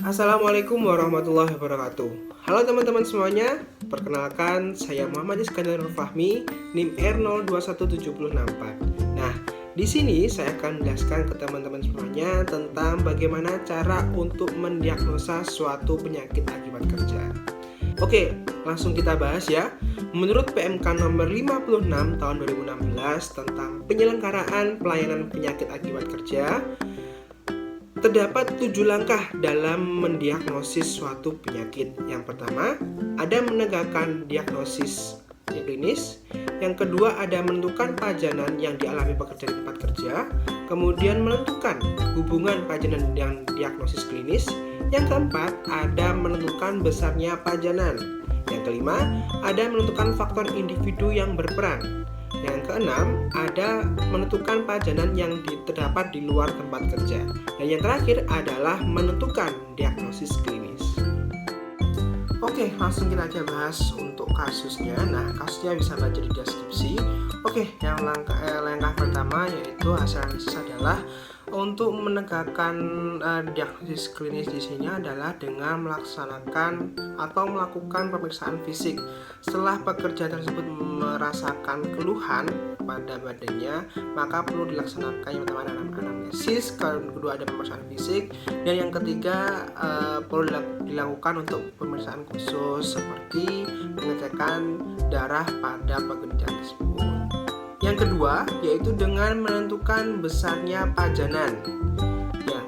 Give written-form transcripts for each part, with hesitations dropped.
Assalamualaikum warahmatullahi wabarakatuh. Halo teman-teman semuanya, perkenalkan saya Muhammad Iskandar Fahmi, NIM R021764. Nah, di sini saya akan menjelaskan ke teman-teman semuanya tentang bagaimana cara untuk mendiagnosa suatu penyakit akibat kerja. Oke, langsung kita bahas ya. Menurut PMK nomor 56 tahun 2016 tentang penyelenggaraan pelayanan penyakit akibat kerja, terdapat 7 langkah dalam mendiagnosis suatu penyakit. Yang pertama, ada menegakkan diagnosis klinis. Yang kedua, ada menentukan pajanan yang dialami pekerja di tempat kerja. Kemudian menentukan hubungan pajanan dan diagnosis klinis. Yang keempat, ada menentukan besarnya pajanan. Yang kelima, ada menentukan faktor individu yang berperan. Yang keenam, ada menentukan pajanan yang terdapat di luar tempat kerja. Dan yang terakhir adalah menentukan diagnosis klinis. Oke, langsung kita aja bahas untuk kasusnya. Nah, kasusnya bisa baca di deskripsi. Oke, yang langkah pertama yaitu hasil analisis adalah untuk menegakkan diagnosis klinis di sini adalah dengan melaksanakan atau melakukan pemeriksaan fisik. Setelah pekerja tersebut merasakan keluhan pada badannya, maka perlu dilaksanakan yang pertama adalah anamnesis, kedua ada pemeriksaan fisik, dan yang ketiga perlu dilakukan untuk pemeriksaan khusus seperti pengecekan darah pada pekerja tersebut. Yang kedua yaitu dengan menentukan besarnya pajanan. Ya,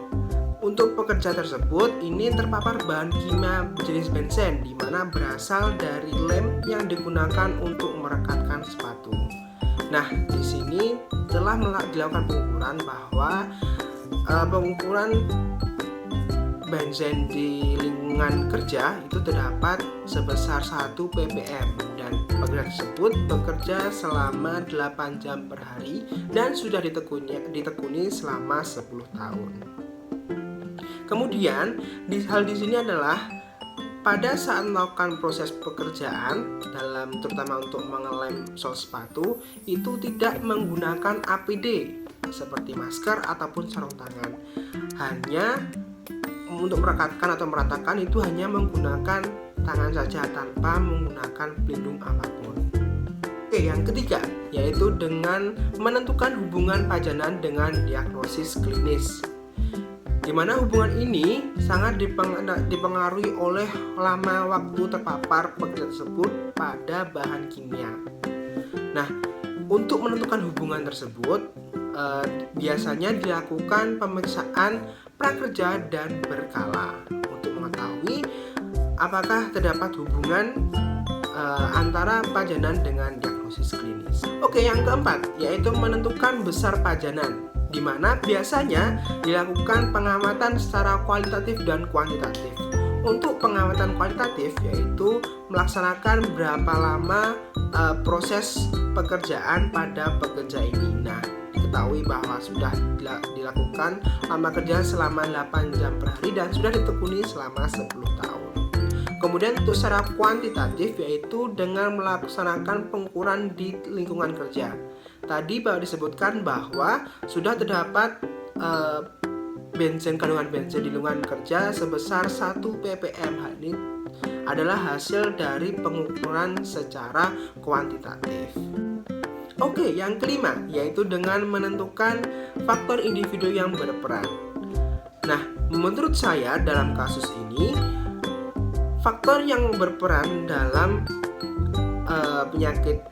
untuk pekerja tersebut ini terpapar bahan kimia jenis benzen di mana berasal dari lem yang digunakan untuk merekatkan sepatu. Nah, di sini telah dilakukan pengukuran bahwa pengukuran benzen di lingkungan kerja itu terdapat sebesar 1 ppm dan pekerja tersebut bekerja selama 8 jam per hari dan sudah ditekuni selama 10 tahun. Kemudian hal di sini adalah pada saat melakukan proses pekerjaan terutama untuk mengelem sol sepatu itu tidak menggunakan APD seperti masker ataupun sarung tangan. Hanya untuk merekatkan atau meratakan itu hanya menggunakan tangan saja tanpa menggunakan pelindung apapun. Oke, yang ketiga yaitu dengan menentukan hubungan pajanan dengan diagnosis klinis, di mana hubungan ini sangat dipengaruhi oleh lama waktu terpapar pekerja tersebut pada bahan kimia. Nah, untuk menentukan hubungan tersebut biasanya dilakukan pemeriksaan prakerja dan berkala untuk mengetahui apakah terdapat hubungan antara pajanan dengan diagnosis klinis. Oke, yang keempat yaitu menentukan besar pajanan, di mana biasanya dilakukan pengamatan secara kualitatif dan kuantitatif. Untuk pengamatan kualitatif yaitu melaksanakan berapa lama proses pekerjaan pada pekerja ini. Nah, diketahui bahwa sudah dilakukan lama kerja selama 8 jam per hari dan sudah ditekuni selama 10 tahun. Kemudian untuk secara kuantitatif yaitu dengan melaksanakan pengukuran di lingkungan kerja. Tadi baru disebutkan bahwa sudah terdapat kandungan benzen di lingkungan kerja sebesar 1 ppm. Hal ini adalah hasil dari pengukuran secara kuantitatif. Oke, yang kelima yaitu dengan menentukan faktor individu yang berperan. Nah, menurut saya dalam kasus ini faktor yang berperan dalam penyakit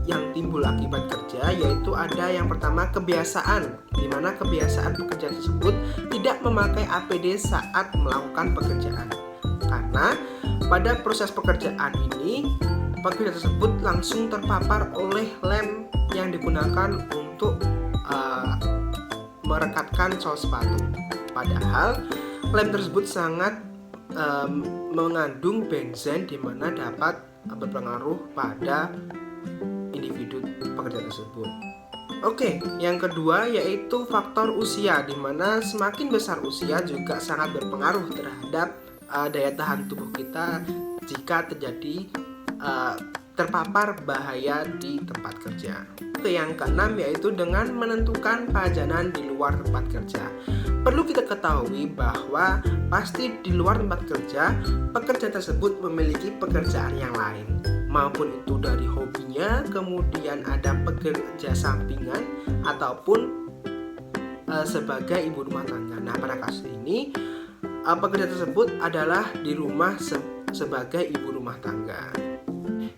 yang timbul akibat kerja yaitu ada yang pertama kebiasaan, di mana kebiasaan pekerja tersebut tidak memakai APD saat melakukan pekerjaan. Karena pada proses pekerjaan ini pekerja tersebut langsung terpapar oleh lem yang digunakan untuk merekatkan sol sepatu. Padahal lem tersebut sangat mengandung benzen di mana dapat berpengaruh pada individu pekerja tersebut. Oke, yang kedua yaitu faktor usia, di mana semakin besar usia juga sangat berpengaruh terhadap daya tahan tubuh kita jika terjadi terpapar bahaya di tempat kerja. Oke, yang keenam yaitu dengan menentukan pajanan di luar tempat kerja. Perlu kita ketahui bahwa pasti di luar tempat kerja, pekerja tersebut memiliki pekerjaan yang lain, maupun itu dari hobinya, kemudian ada pekerja sampingan, ataupun sebagai ibu rumah tangga. Nah, pada kasus ini pekerja tersebut adalah di rumah sebagai ibu rumah tangga.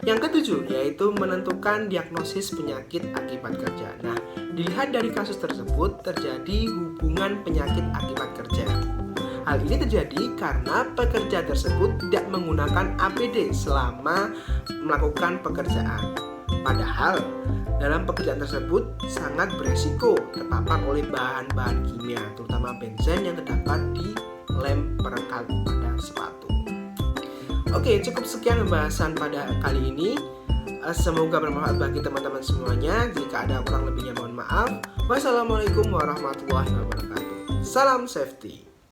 Yang ketujuh yaitu menentukan diagnosis penyakit akibat kerja. Nah, dilihat dari kasus tersebut terjadi hubungan penyakit akibat kerja. Hal ini terjadi karena pekerja tersebut tidak menggunakan APD selama melakukan pekerjaan. Padahal dalam pekerjaan tersebut sangat beresiko terpapar oleh bahan-bahan kimia, terutama benzen yang terdapat di lem perekat pada sepatu. Oke, cukup sekian pembahasan pada kali ini. Semoga bermanfaat bagi teman-teman semuanya. Jika ada kurang lebihnya mohon maaf. Wassalamualaikum warahmatullahi wabarakatuh. Salam safety.